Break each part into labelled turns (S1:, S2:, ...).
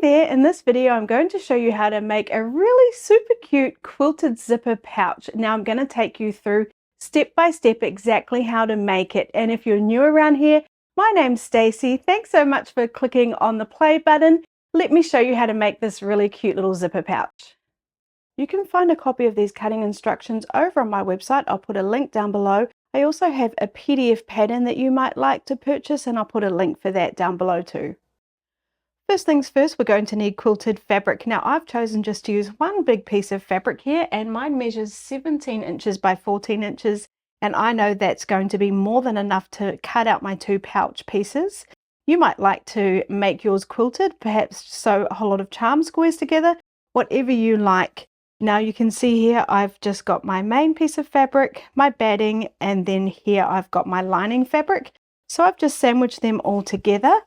S1: there, in this video I'm going to show you how to make a really super cute quilted zipper pouch. Now I'm going to take you through step by step exactly how to make it. And if you're new around here, my name's Stacey. Thanks so much for clicking on the play button. Let me show you how to make this really cute little zipper pouch. You can find a copy of these cutting instructions over on my website. I'll put a link down below. I also have a PDF pattern that you might like to purchase, and I'll put a link for that down below too. First things first, we're going to need quilted fabric. Now I've chosen just to use one big piece of fabric here, and mine measures 17 inches by 14 inches. And I know that's going to be more than enough to cut out my two pouch pieces. You might like to make yours quilted, perhaps sew a whole lot of charm squares together, whatever you like. Now you can see here I've just got my main piece of fabric, my batting, and then here I've got my lining fabric. So I've just sandwiched them all together.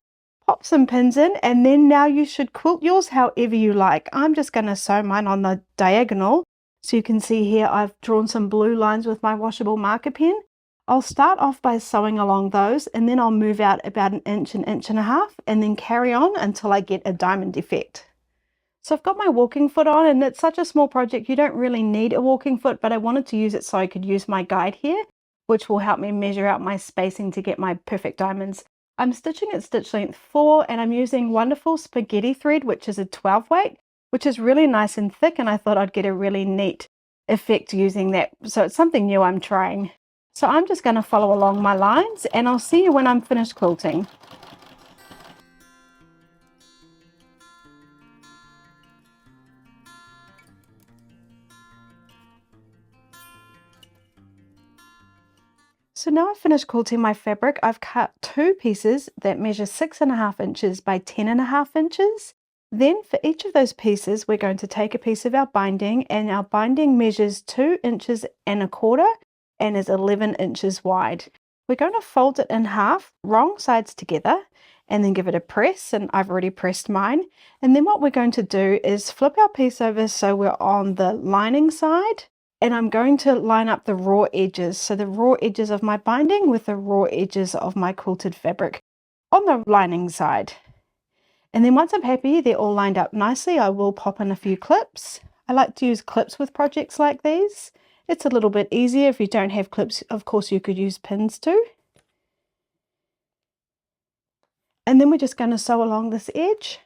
S1: Pop some pins in, and then now you should quilt yours however you like. I'm just going to sew mine on the diagonal. So you can see here I've drawn some blue lines with my washable marker pen. I'll start off by sewing along those, and then I'll move out about an inch and a half, and then carry on until I get a diamond effect. So I've got my walking foot on, and it's such a small project you don't really need a walking foot, but I wanted to use it so I could use my guide here, which will help me measure out my spacing to get my perfect diamonds. I'm stitching at stitch length 4, and I'm using wonderful spaghetti thread, which is a 12 weight, which is really nice and thick, and I thought I'd get a really neat effect using that. So it's something new I'm trying. So I'm just going to follow along my lines, and I'll see you when I'm finished quilting. So now I've finished quilting my fabric. I've cut two pieces that measure 6.5 inches by 10.5 inches. Then for each of those pieces, we're going to take a piece of our binding, and our binding measures 2.25 inches and is 11 inches wide. We're going to fold it in half, wrong sides together, and then give it a press, and I've already pressed mine. And then what we're going to do is flip our piece over so we're on the lining side. And I'm going to line up the raw edges, so the raw edges of my binding with the raw edges of my quilted fabric on the lining side. And then once I'm happy they're all lined up nicely, I will pop in a few clips. I like to use clips with projects like these. It's a little bit easier. If you don't have clips, of course you could use pins too. And then we're just going to sew along this edge.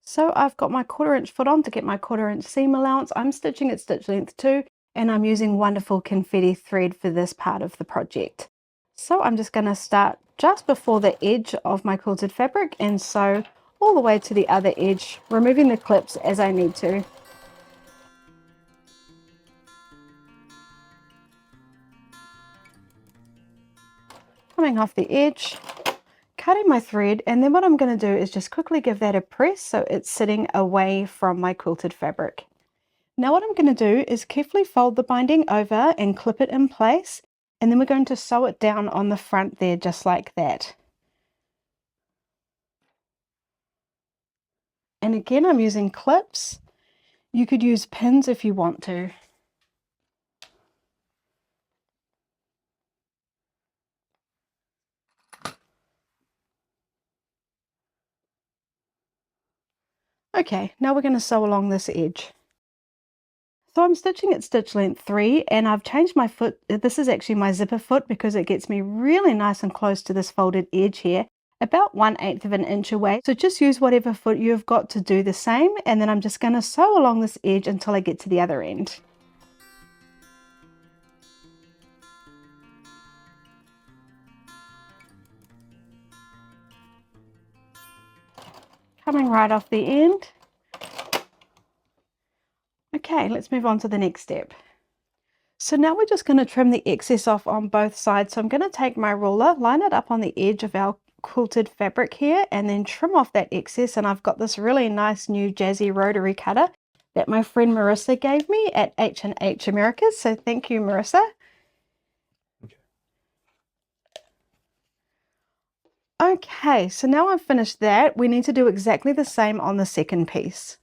S1: So I've got my 1/4 inch foot on to get my 1/4 inch seam allowance. I'm stitching at stitch length 2. And I'm using wonderful confetti thread for this part of the project. So I'm just going to start just before the edge of my quilted fabric and sew all the way to the other edge, removing the clips as I need to. Coming off the edge, cutting my thread, and then what I'm going to do is just quickly give that a press so it's sitting away from my quilted fabric. Now what I'm going to do is carefully fold the binding over and clip it in place, and then we're going to sew it down on the front there just like that. And again I'm using clips. You could use pins if you want to. Okay, now we're going to sew along this edge. So I'm stitching at stitch length 3, and I've changed my foot. This is actually my zipper foot because it gets me really nice and close to this folded edge here, about 1/8 of an inch away. So just use whatever foot you've got to do the same, and then I'm just going to sew along this edge until I get to the other end. Coming right off the end. Okay, let's move on to the next step. So now we're just going to trim the excess off on both sides. So I'm going to take my ruler, line it up on the edge of our quilted fabric here, and then trim off that excess. And I've got this really nice new jazzy rotary cutter that my friend Marissa gave me at H&H Americas. So thank you, Marissa. Okay, so now I've finished that, we need to do exactly the same on the second piece.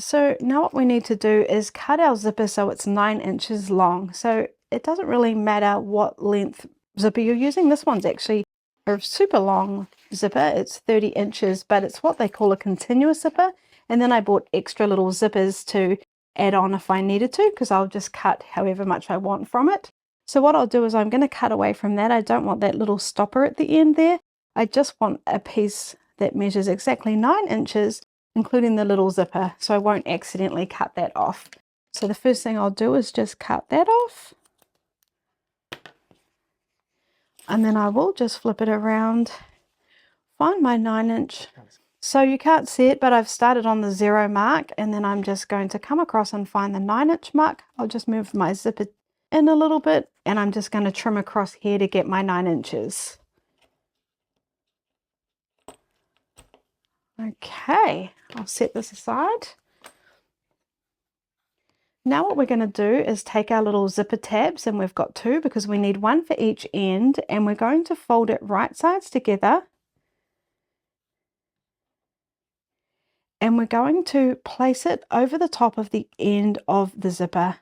S1: So now what we need to do is cut our zipper so it's 9 inches long. So it doesn't really matter what length zipper you're using. This one's actually a super long zipper. It's 30 inches, but it's what they call a continuous zipper. And then I bought extra little zippers to add on if I needed to, because I'll just cut however much I want from it. So what I'll do is I'm going to cut away from that. I don't want that little stopper at the end there. I just want a piece that measures exactly 9 inches, including the little zipper, so I won't accidentally cut that off. So the first thing I'll do is just cut that off. And then I will just flip it around, find my 9-inch. So you can't see it, but I've started on the 0 mark, and then I'm just going to come across and find the 9-inch mark. I'll just move my zipper in a little bit, and I'm just going to trim across here to get my 9 inches. Okay, I'll set this aside. Now what we're going to do is take our little zipper tabs, and we've got 2 because we need 1 for each end, and we're going to fold it right sides together, and we're going to place it over the top of the end of the zipper.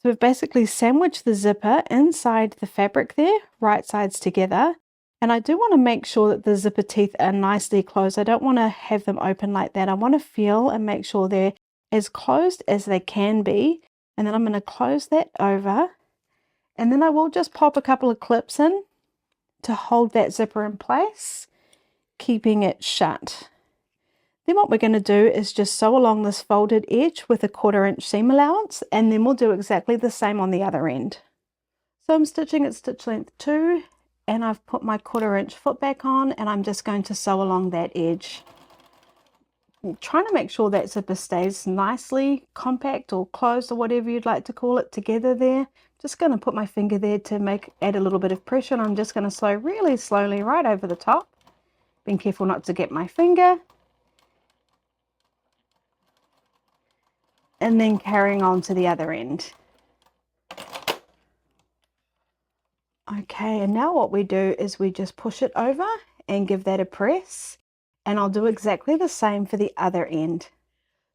S1: So we've basically sandwiched the zipper inside the fabric there, right sides together. And I do want to make sure that the zipper teeth are nicely closed. I don't want to have them open like that. I want to feel and make sure they're as closed as they can be. And then I'm going to close that over. And then I will just pop a couple of clips in to hold that zipper in place, keeping it shut. Then what we're going to do is just sew along this folded edge with a 1/4 inch seam allowance, and then we'll do exactly the same on the other end. So I'm stitching at stitch length 2, and I've put my 1/4 inch foot back on, and I'm just going to sew along that edge. I'm trying to make sure that zipper stays nicely compact or closed or whatever you'd like to call it together there. Just going to put my finger there to add a little bit of pressure, and I'm just going to sew really slowly right over the top, being careful not to get my finger. And then carrying on to the other end. Okay, and now what we do is we just push it over and give that a press, and I'll do exactly the same for the other end.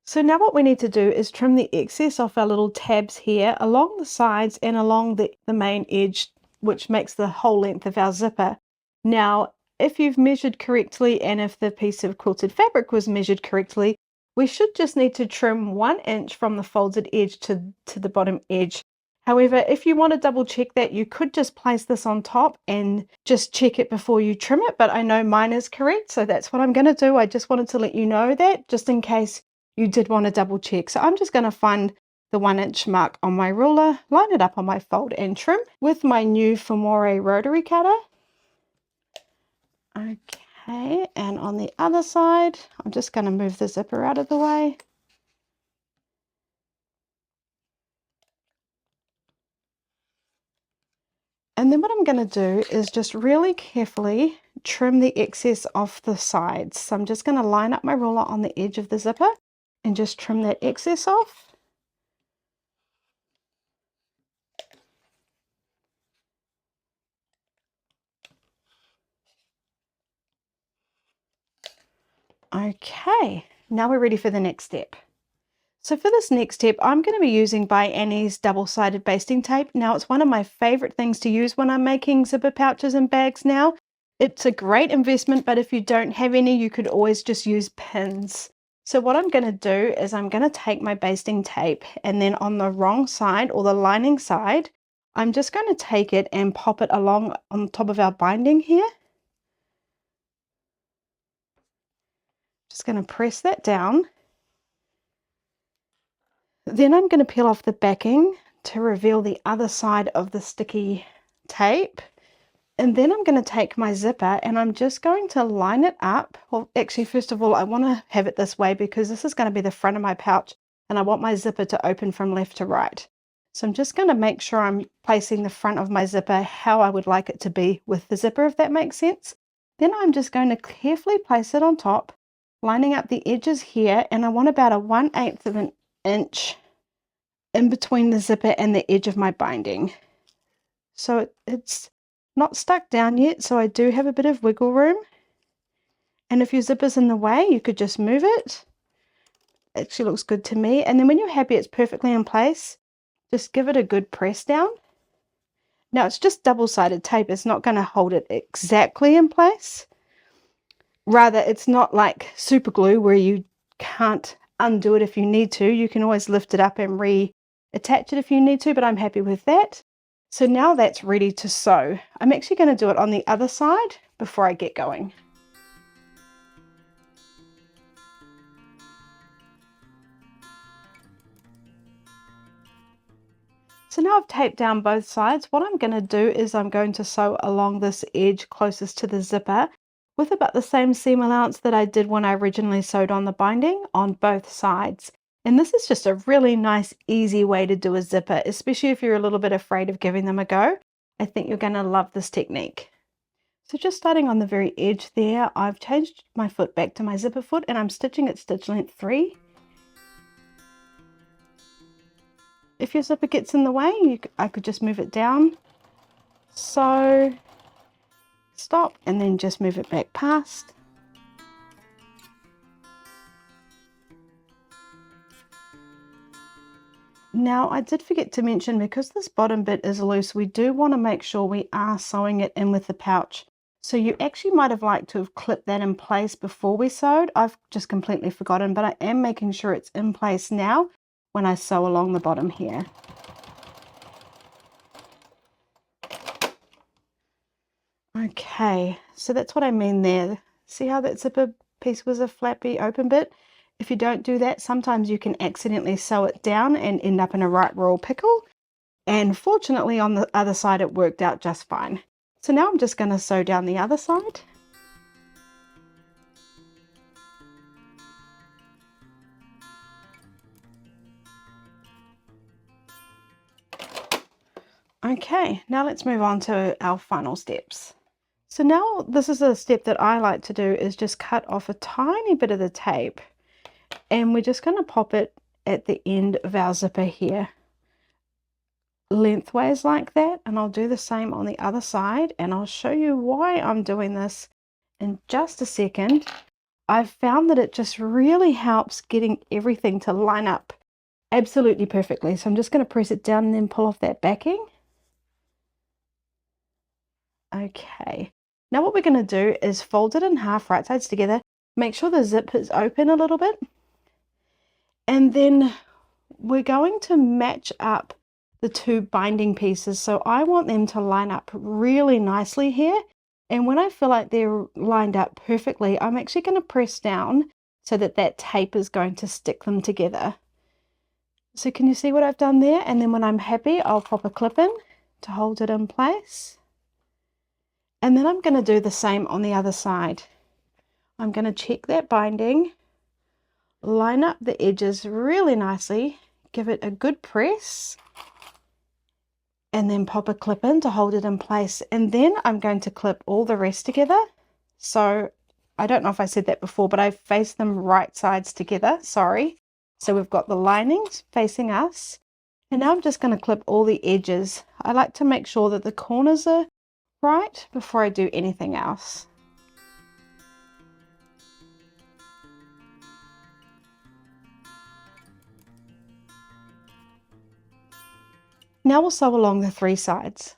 S1: So now what we need to do is trim the excess off our little tabs here along the sides and along the main edge, which makes the whole length of our zipper. Now, if you've measured correctly and if the piece of quilted fabric was measured correctly, we should just need to trim 1 inch from the folded edge to the bottom edge. However, if you want to double check that, you could just place this on top and just check it before you trim it, but I know mine is correct, so that's what I'm going to do. I just wanted to let you know that, just in case you did want to double check. So I'm just going to find the 1 inch mark on my ruler, line it up on my fold and trim with my new Femore rotary cutter. Okay, and on the other side, I'm just going to move the zipper out of the way. And then what I'm going to do is just really carefully trim the excess off the sides. So I'm just going to line up my ruler on the edge of the zipper and just trim that excess off. Okay, now we're ready for the next step. So for this next step, I'm going to be using By Annie's double-sided basting tape. Now, it's one of my favorite things to use when I'm making zipper pouches and bags now. It's a great investment, but if you don't have any, you could always just use pins. So what I'm going to do is I'm going to take my basting tape, and then on the wrong side or the lining side, I'm just going to take it and pop it along on top of our binding here. Just going to press that down. Then I'm going to peel off the backing to reveal the other side of the sticky tape. And then I'm going to take my zipper and I'm just going to line it up. Well, actually, first of all, I want to have it this way because this is going to be the front of my pouch and I want my zipper to open from left to right. So I'm just going to make sure I'm placing the front of my zipper how I would like it to be with the zipper, if that makes sense. Then I'm just going to carefully place it on top, lining up the edges here, and I want about a 1/8 of an inch in between the zipper and the edge of my binding. So it's not stuck down yet, so I do have a bit of wiggle room. And if your zipper's in the way, you could just move it. It actually looks good to me. And then when you're happy it's perfectly in place, just give it a good press down. Now it's just double-sided tape, it's not going to hold it exactly in place. Rather, it's not like super glue where you can't undo it if you need to. You can always lift it up and reattach it if you need to, but I'm happy with that. So now that's ready to sew. I'm actually going to do it on the other side before I get going. So now I've taped down both sides. What I'm going to do is I'm going to sew along this edge closest to the zipper with about the same seam allowance that I did when I originally sewed on the binding on both sides. And this is just a really nice, easy way to do a zipper, especially if you're a little bit afraid of giving them a go. I think you're going to love this technique. So just starting on the very edge there, I've changed my foot back to my zipper foot and I'm stitching at stitch length 3. If your zipper gets in the way, I could just move it down, sew, stop, and then just move it back past. Now I did forget to mention, because this bottom bit is loose, we do want to make sure we are sewing it in with the pouch. So you actually might have liked to have clipped that in place before we sewed. I've just completely forgotten, but I am making sure it's in place now when I sew along the bottom here. Okay, so that's what I mean there. See how that zipper piece was a flappy open bit? If you don't do that, sometimes you can accidentally sew it down and end up in a right royal pickle. And fortunately on the other side it worked out just fine. So now I'm just going to sew down the other side. Okay, now let's move on to our final steps. So now this is a step that I like to do, is just cut off a tiny bit of the tape and we're just going to pop it at the end of our zipper here, lengthways like that, and I'll do the same on the other side and I'll show you why I'm doing this in just a second. I've found that it just really helps getting everything to line up absolutely perfectly. So I'm just going to press it down and then pull off that backing. Okay, now what we're going to do is fold it in half, right sides together, make sure the zip is open a little bit, and then we're going to match up the two binding pieces. So I want them to line up really nicely here, and when I feel like they're lined up perfectly, I'm actually going to press down so that that tape is going to stick them together. So can you see what I've done there? And then when I'm happy, I'll pop a clip in to hold it in place. And then I'm going to do the same on the other side. I'm going to check that binding, line up the edges really nicely, give it a good press, and then pop a clip in to hold it in place. And then I'm going to clip all the rest together. So I don't know if I said that before, but I faced them right sides together, sorry. So we've got the linings facing us. And now I'm just going to clip all the edges. I like to make sure that the corners are right before I do anything else. Now we'll sew along the three sides.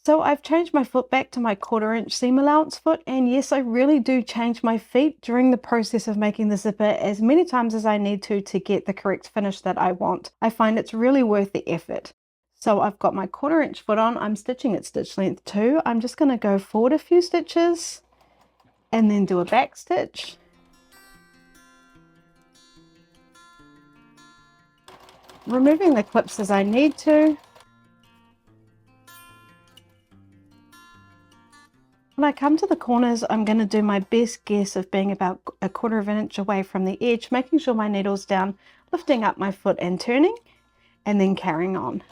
S1: So I've changed my foot back to my 1/4 inch seam allowance foot, and yes, I really do change my feet during the process of making the zipper as many times as I need to get the correct finish that I want. I find it's really worth the effort. So I've got my 1/4 inch foot on, I'm stitching at stitch length 2. I'm just going to go forward a few stitches and then do a back stitch. Removing the clips as I need to. When I come to the corners, I'm going to do my best guess of being about 1/4 inch away from the edge, making sure my needle's down, lifting up my foot and turning, and then carrying on.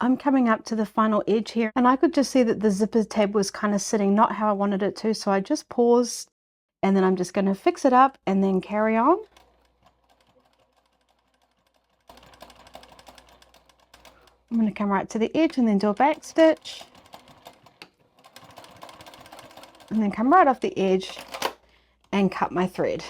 S1: I'm coming up to the final edge here, and I could just see that the zipper tab was kind of sitting not how I wanted it to, so I just paused, and then I'm just going to fix it up and then carry on. I'm going to come right to the edge and then do a back stitch, and then come right off the edge and cut my thread.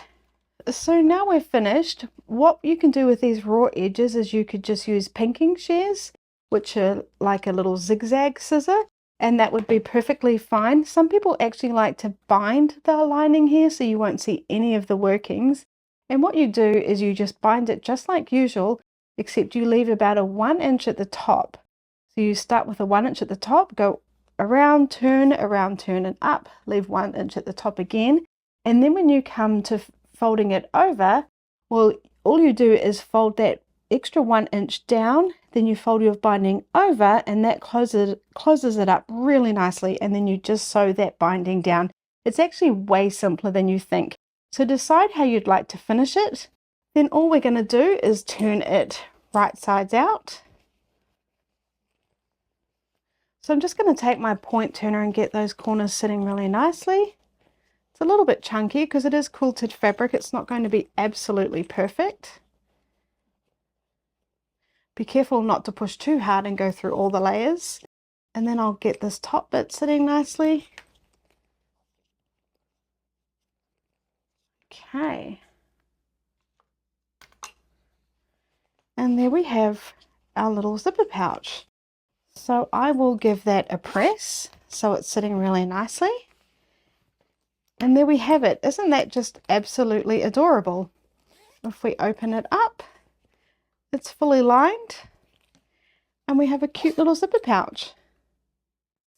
S1: So now we're finished. What you can do with these raw edges is you could just use pinking shears, which are like a little zigzag scissor, and that would be perfectly fine. Some people actually like to bind the lining here so you won't see any of the workings. And what you do is you just bind it just like usual, except you leave about a 1 inch at the top. So you start with a 1 inch at the top, go around, turn, and up, leave 1 inch at the top again. And then when you come to folding it over, well, all you do is fold that extra 1 inch down, then you fold your binding over, and that closes it up really nicely, and then you just sew that binding down. It's actually way simpler than you think. So decide how you'd like to finish it. Then all we're going to do is turn it right sides out. So I'm just going to take my point turner and get those corners sitting really nicely. It's a little bit chunky because it is quilted fabric. It's not going to be absolutely perfect. Be careful not to push too hard and go through all the layers. And then I'll get this top bit sitting nicely. Okay. And there we have our little zipper pouch. So I will give that a press so it's sitting really nicely. And there we have it. Isn't that just absolutely adorable? If we open it up, it's fully lined and we have a cute little zipper pouch.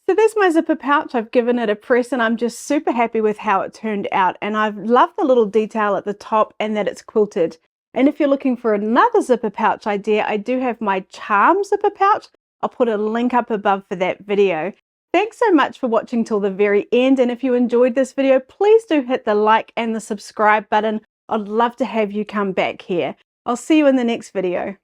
S1: So there's my zipper pouch. I've given it a press and I'm just super happy with how it turned out. And I've loved the little detail at the top and that it's quilted. And if you're looking for another zipper pouch idea, I do have my charm zipper pouch. I'll put a link up above for that video. Thanks so much for watching till the very end, and if you enjoyed this video, please do hit the like and the subscribe button. I'd love to have you come back here. I'll see you in the next video.